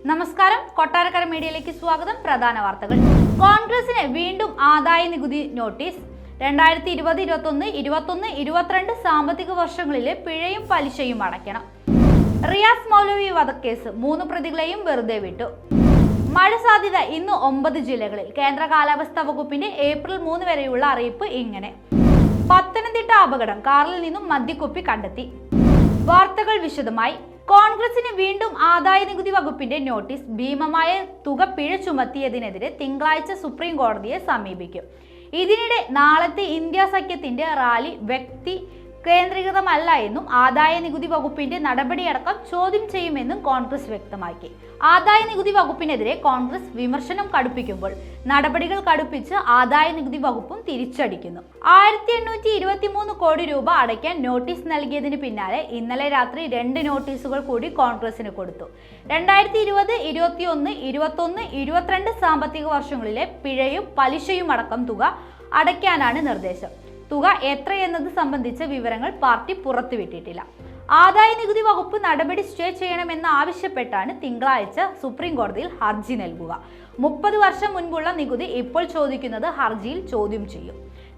നമസ്കാരം, കൊട്ടാരക്കര മീഡിയയിലേക്ക് സ്വാഗതം. പ്രധാന വാർത്തകൾ. കോൺഗ്രസിന് വീണ്ടും ആദായ നികുതി നോട്ടീസ്. 2020, 21, 21, 22 സാമ്പത്തിക വർഷങ്ങളിലെ പിഴയും പലിശയും അടയ്ക്കണം. റിയാസ് മൗലവി വധക്കേസ് 3 പ്രതികളെയും വെറുതെ വിട്ടു. മഴ സാധ്യത ഇന്ന് 9 ജില്ലകളിൽ. കേന്ദ്ര കാലാവസ്ഥാ വകുപ്പിന്റെ ഏപ്രിൽ 3 വരെയുള്ള അറിയിപ്പ് ഇങ്ങനെ. പത്തനംതിട്ട അപകടം, കാറിൽ നിന്നും മദ്യക്കുപ്പി കണ്ടെത്തി. വാർത്തകൾ വിശദമായി. കോൺഗ്രസിന് വീണ്ടും ആദായ നികുതി വകുപ്പിന്റെ നോട്ടീസ്. ഭീമമായ തുക പിഴ ചുമത്തിയതിനെതിരെ തിങ്കളാഴ്ച സുപ്രീം കോടതിയെ സമീപിക്കും. ഇതിനിടെ നാളത്തെ ഇന്ത്യ സഖ്യത്തിന്റെ റാലി വ്യക്തി കേന്ദ്രീകൃതമല്ല എന്നും ആദായ നികുതി വകുപ്പിന്റെ നടപടിയടക്കം ചോദ്യം ചെയ്യുമെന്നും കോൺഗ്രസ് വ്യക്തമാക്കി. ആദായ നികുതി വകുപ്പിനെതിരെ കോൺഗ്രസ് വിമർശനം കടുപ്പിക്കുമ്പോൾ നടപടികൾ കടുപ്പിച്ച് ആദായ നികുതി വകുപ്പും തിരിച്ചടിക്കുന്നു. 1823 കോടി രൂപ അടയ്ക്കാൻ നോട്ടീസ് നൽകിയതിന് പിന്നാലെ ഇന്നലെ രാത്രി 2 നോട്ടീസുകൾ കൂടി കോൺഗ്രസിന് കൊടുത്തു. 2020, 21, 21, 22 സാമ്പത്തിക വർഷങ്ങളിലെ പിഴയും പലിശയും അടക്കം തുക അടയ്ക്കാനാണ് നിർദ്ദേശം. തുക എത്രയെന്നത് സംബന്ധിച്ച വിവരങ്ങൾ പാർട്ടി പുറത്തുവിട്ടിട്ടില്ല. ആദായ നികുതി വകുപ്പ് നടപടി സ്റ്റേ ചെയ്യണമെന്ന് ആവശ്യപ്പെട്ടാണ് തിങ്കളാഴ്ച സുപ്രീം കോടതിയിൽ ഹർജി നൽകുക. 30 വർഷം മുൻപുള്ള നികുതി ഇപ്പോൾ ചോദിക്കുന്നത് ഹർജിയിൽ ചോദ്യം ചെയ്യും.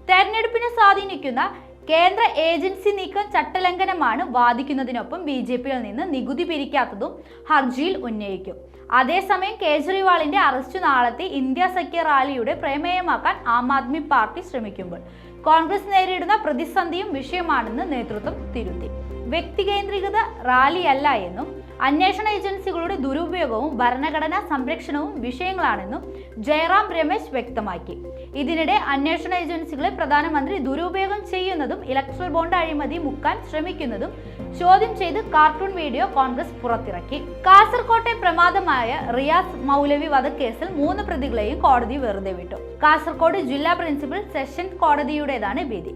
തെരഞ്ഞെടുപ്പിനെ സ്വാധീനിക്കുന്ന കേന്ദ്ര ഏജൻസി നീക്കം ചട്ടലംഘനമാണ് വാദിക്കുന്നതിനൊപ്പം BJPയിൽ നിന്ന് നികുതി പിരിക്കാത്തതും ഹർജിയിൽ ഉന്നയിക്കും. അതേസമയം കേജ്രിവാളിന്റെ അറസ്റ്റ് നാളത്തെ ഇന്ത്യ സഖ്യ റാലിയുടെ പ്രമേയമാക്കാൻ ആം ആദ്മി പാർട്ടി ശ്രമിക്കുമ്പോൾ കോൺഗ്രസ് നേരിടുന്ന പ്രതിസന്ധിയും വിഷയമാണെന്ന് നേതൃത്വം തിരുത്തി. വ്യക്തി കേന്ദ്രീകൃത റാലിയല്ല എന്നും അന്വേഷണ ഏജൻസികളുടെ ദുരുപയോഗവും ഭരണഘടനാ സംരക്ഷണവും വിഷയങ്ങളാണെന്നും ജയറാം രമേശ് വ്യക്തമാക്കി. ഇതിനിടെ അന്വേഷണ ഏജൻസികളെ പ്രധാനമന്ത്രി ദുരുപയോഗം ചെയ്യുന്നതും ഇലക്ട്രൽ ബോണ്ട് അഴിമതി മുക്കാൻ ശ്രമിക്കുന്നതും ചോദ്യം ചെയ്ത് കാർട്ടൂൺ വീഡിയോ കോൺഗ്രസ് പുറത്തിറക്കി. കാസർകോട്ടെ പ്രമാദമായ റിയാസ് മൗലവി വധക്കേസിൽ 3 പ്രതികളെയും കോടതി വെറുതെ വിട്ടു. കാസർകോട് ജില്ലാ പ്രിൻസിപ്പൽ സെഷൻസ് കോടതിയുടേതാണ് വിധി.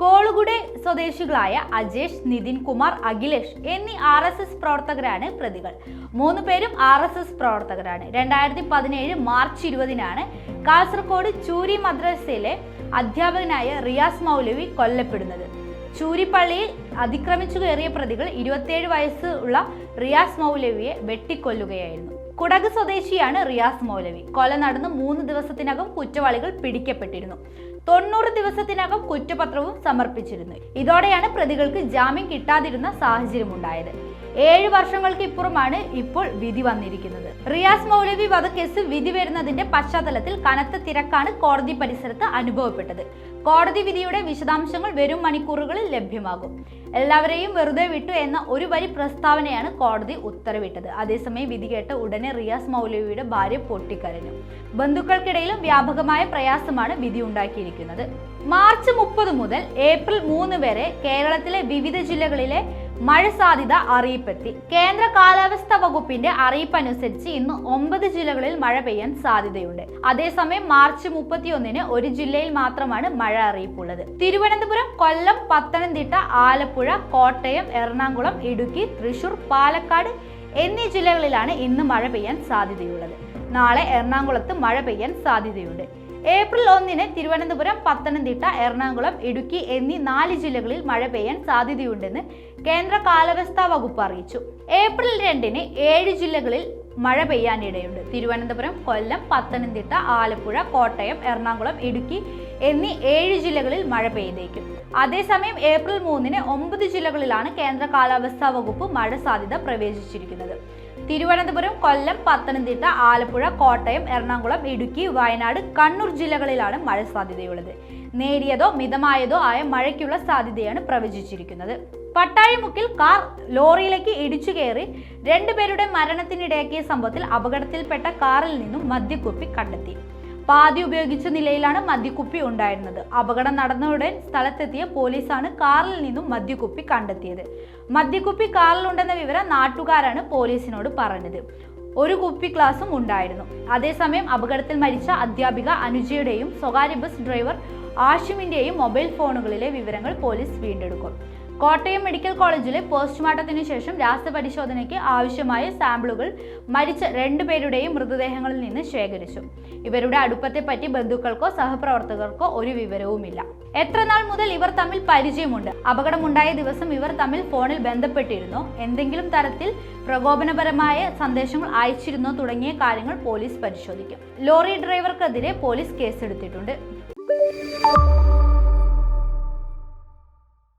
കോളുകുടെ സ്വദേശികളായ അജേഷ്, നിതിൻ കുമാർ, അഖിലേഷ് എന്നീ RSS പ്രവർത്തകരാണ് പ്രതികൾ. 3 പേരും RSS പ്രവർത്തകരാണ്. 2017 മാർച്ച് 20-നാണ് കാസർകോട് ചൂരി മദ്രസയിലെ അധ്യാപകനായ റിയാസ് മൗലവി കൊല്ലപ്പെടുന്നത്. ചൂരിപ്പള്ളിയിൽ അതിക്രമിച്ചു കയറിയ പ്രതികൾ 27 വയസ്സുള്ള റിയാസ് മൗലവിയെ വെട്ടിക്കൊല്ലുകയായിരുന്നു. കുടക് സ്വദേശിയാണ് റിയാസ് മൗലവി. കൊല നടന്ന് 3 ദിവസത്തിനകം കുറ്റവാളികൾ പിടിക്കപ്പെട്ടിരുന്നു. 90 ദിവസത്തിനകം കുറ്റപത്രവും സമർപ്പിച്ചിരുന്നു. ഇതോടെയാണ് പ്രതികൾക്ക് ജാമ്യം കിട്ടാതിരുന്ന സാഹചര്യമുണ്ടായത്. 7 വർഷങ്ങൾക്ക് ഇപ്പുറമാണ് ഇപ്പോൾ വിധി വന്നിരിക്കുന്നത്. റിയാസ് മൗലവി വധക്കേസ് വിധി വരുന്നതിന്റെ പശ്ചാത്തലത്തിൽ കനത്ത തിരക്കാണ് കോടതി പരിസരത്ത് അനുഭവപ്പെട്ടത്. കോടതി വിധിയുടെ വിശദാംശങ്ങൾ വരും മണിക്കൂറുകളിൽ ലഭ്യമാകും. എല്ലാവരെയും വെറുതെ വിട്ടു എന്ന ഒരു വരി പ്രസ്താവനയാണ് കോടതി ഉത്തരവിട്ടത്. അതേസമയം വിധി കേട്ട ഉടനെ റിയാസ് മൗലവിയുടെ ഭാര്യ പൊട്ടിക്കരഞ്ഞു. ബന്ധുക്കൾക്കിടയിലും വ്യാപകമായ പ്രയാസമാണ് വിധി ഉണ്ടാക്കിയിരിക്കുന്നത്. മാർച്ച് 30 മുതൽ ഏപ്രിൽ 3 വരെ കേരളത്തിലെ വിവിധ ജില്ലകളിലെ മഴ സാധ്യത അറിയിപ്പെത്തി. കേന്ദ്ര കാലാവസ്ഥാ വകുപ്പിന്റെ അറിയിപ്പനുസരിച്ച് ഇന്ന് 9 ജില്ലകളിൽ മഴ പെയ്യാൻ സാധ്യതയുണ്ട്. അതേസമയം മാർച്ച് 31-ന് ഒരു ജില്ലയിൽ മാത്രമാണ് മഴ അറിയിപ്പുള്ളത്. തിരുവനന്തപുരം, കൊല്ലം, പത്തനംതിട്ട, ആലപ്പുഴ, കോട്ടയം, എറണാകുളം, ഇടുക്കി, തൃശൂർ, പാലക്കാട് എന്നീ ജില്ലകളിലാണ് ഇന്ന് മഴ പെയ്യാൻ സാധ്യതയുള്ളത്. നാളെ എറണാകുളത്ത് മഴ പെയ്യാൻ സാധ്യതയുണ്ട്. ഏപ്രിൽ 1-ന് തിരുവനന്തപുരം, പത്തനംതിട്ട, എറണാകുളം, ഇടുക്കി എന്നീ 4 ജില്ലകളിൽ മഴ പെയ്യാൻ സാധ്യതയുണ്ടെന്ന് കേന്ദ്ര കാലാവസ്ഥാ വകുപ്പ് അറിയിച്ചു. ഏപ്രിൽ 2-ന് 7 ജില്ലകളിൽ മഴ പെയ്യാനിടയുണ്ട്. തിരുവനന്തപുരം, കൊല്ലം, പത്തനംതിട്ട, ആലപ്പുഴ, കോട്ടയം, എറണാകുളം, ഇടുക്കി എന്നീ 7 ജില്ലകളിൽ മഴ പെയ്തേക്കും. അതേസമയം ഏപ്രിൽ 3-ന് 9 ജില്ലകളിലാണ് കേന്ദ്ര കാലാവസ്ഥാ വകുപ്പ് മഴ സാധ്യത പ്രവചിച്ചിരിക്കുന്നത്. തിരുവനന്തപുരം, കൊല്ലം, പത്തനംതിട്ട, ആലപ്പുഴ, കോട്ടയം, എറണാകുളം, ഇടുക്കി, വയനാട്, കണ്ണൂർ ജില്ലകളിലാണ് മഴ സാധ്യതയുള്ളത്. നേരിയതോ മിതമായതോ ആയ മഴയ്ക്കുള്ള സാധ്യതയാണ് പ്രവചിച്ചിരിക്കുന്നത്. പട്ടാഴിമുക്കിൽ കാർ ലോറിയിലേക്ക് ഇടിച്ചു കയറി 2 പേരുടെ മരണത്തിനിടയാക്കിയ സംഭവത്തിൽ അപകടത്തിൽപ്പെട്ട കാറിൽ നിന്നും മദ്യക്കുപ്പി കണ്ടെത്തി. പാതി ഉപയോഗിച്ച നിലയിലാണ് മദ്യക്കുപ്പി ഉണ്ടായിരുന്നത്. അപകടം നടന്നയുടൻ സ്ഥലത്തെത്തിയ പോലീസാണ് കാറിൽ നിന്നും മദ്യക്കുപ്പി കണ്ടെത്തിയത്. മദ്യക്കുപ്പി കാറിലുണ്ടെന്ന വിവരം നാട്ടുകാരാണ് പോലീസിനോട് പറഞ്ഞത്. ഒരു കുപ്പി ഗ്ലാസും ഉണ്ടായിരുന്നു. അതേസമയം അപകടത്തിൽ മരിച്ച അധ്യാപിക അനുജയുടെയും സ്വകാര്യ ബസ് ഡ്രൈവർ ആഷിമിന്റെയും മൊബൈൽ ഫോണുകളിലെ വിവരങ്ങൾ പോലീസ് വീണ്ടെടുക്കും. കോട്ടയം മെഡിക്കൽ കോളേജിലെ പോസ്റ്റ്മോർട്ടത്തിന് ശേഷം രാസപരിശോധനയ്ക്ക് ആവശ്യമായ സാമ്പിളുകൾ മരിച്ച 2 പേരുടെയും മൃതദേഹങ്ങളിൽ നിന്ന് ശേഖരിച്ചു. ഇവരുടെ അടുപ്പത്തെപ്പറ്റി ബന്ധുക്കൾക്കോ സഹപ്രവർത്തകർക്കോ ഒരു വിവരവുമില്ല. എത്ര നാൾ മുതൽ ഇവർ തമ്മിൽ പരിചയമുണ്ട്, അപകടമുണ്ടായ ദിവസം ഇവർ തമ്മിൽ ഫോണിൽ ബന്ധപ്പെട്ടിരുന്നോ, എന്തെങ്കിലും തരത്തിൽ പ്രകോപനപരമായ സന്ദേശങ്ങൾ അയച്ചിരുന്നോ തുടങ്ങിയ കാര്യങ്ങൾ പോലീസ് പരിശോധിക്കും. ലോറി ഡ്രൈവർക്കെതിരെ പോലീസ് കേസെടുത്തിട്ടുണ്ട്.